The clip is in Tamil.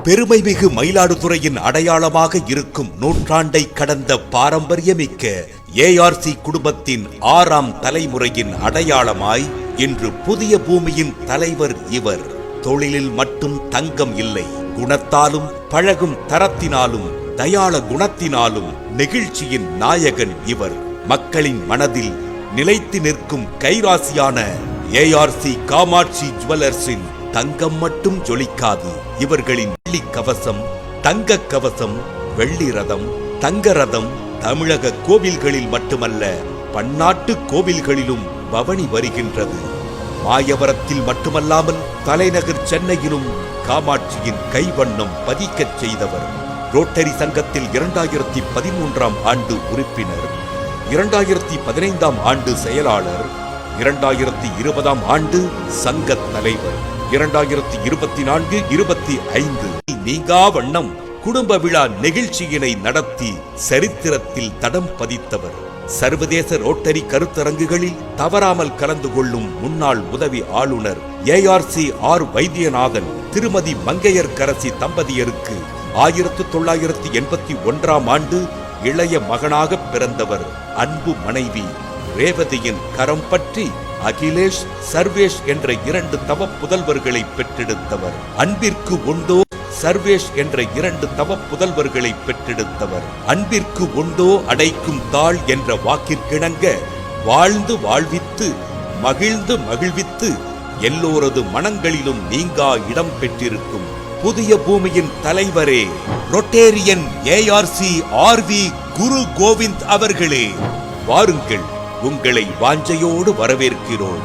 பெருமைமிகு மயிலாடுதுறையின் அடையாளமாக இருக்கும் நூற்றாண்டை கடந்த பாரம்பரியமிக்க ஏஆர்சி குடும்பத்தின் 6ஆம் தலைமுறையின் அடையாளமாய் இன்று புதிய பூமியின் தலைவர் இவர். தொழிலில் மட்டும் தங்கம் இல்லை, குணத்தாலும் பழகும் தரத்தினாலும் தயாள குணத்தினாலும் நெகிழ்ச்சியின் நாயகன் இவர். மக்களின் மனதில் நிலைத்து நிற்கும் கைராசியான ஏஆர்சி காமாட்சி ஜுவல்லர்ஸின் தங்கம் மட்டும் ஜொலிக்காது. இவர்களின் வெள்ளி கவசம், தங்க கவசம், வெள்ளி ரதம், தங்க ரதம் தமிழக கோவில்களில் மட்டுமல்ல பன்னாட்டு கோவில்களிலும் பவனி வருகின்றது. மாயவரத்தில் மட்டுமல்லாமல் தலைநகர் சென்னையிலும் காமாட்சியின் கைவண்ணம் பதிக்கச் செய்தவர். ரோட்டரி சங்கத்தில் 2013ஆம் ஆண்டு உறுப்பினர், 2015ஆம் ஆண்டு செயலாளர், 2020ஆம் ஆண்டு சங்க தலைவர், 2024-25 நீங்கா வண்ணம் குடும்ப விழா நிகழ்ச்சியினை நடத்தி சரித்திரத்தில் தடம் பதித்தவர். சர்வதேச ரோட்டரி கருத்தரங்குகளில் தவறாமல் கலந்து கொள்ளும் முன்னாள் உதவி ஆளுநர் ஏஆர்சி ஆர் வைத்தியநாதன் திருமதி மங்கையர்கரசி தம்பதியருக்கு 1981ஆம் ஆண்டு இளைய மகனாக பிறந்தவர். அன்பு மனைவி ரேவதியின் கரம் பற்றி அகிலேஷ், சர்வேஷ் என்ற 2 தவ புதல்வர்களை பெற்றெடுத்தவர். அன்பிற்கு உண்டோ சர்வேஷ் என்ற 2 தவ புதல்வர்களை பெற்றெடுத்தவர். அன்பிற்கு உண்டோ அடைக்கும் தாள் என்ற வாக்கிற்கிணங்க வாழ்ந்து வாழ்வித்து மகிழ்ந்து மகிழ்வித்து எல்லோரது மனங்களிலும் நீங்கா இடம் பெற்றிருக்கும் புதிய பூமியின் தலைவரே ரொட்டேரியன் ஏஆர்சி ஆர்வி குரு கோவிந்த் அவர்களே. வாருங்கள், உங்களை வாஞ்சையோடு வரவேற்கிறோம்.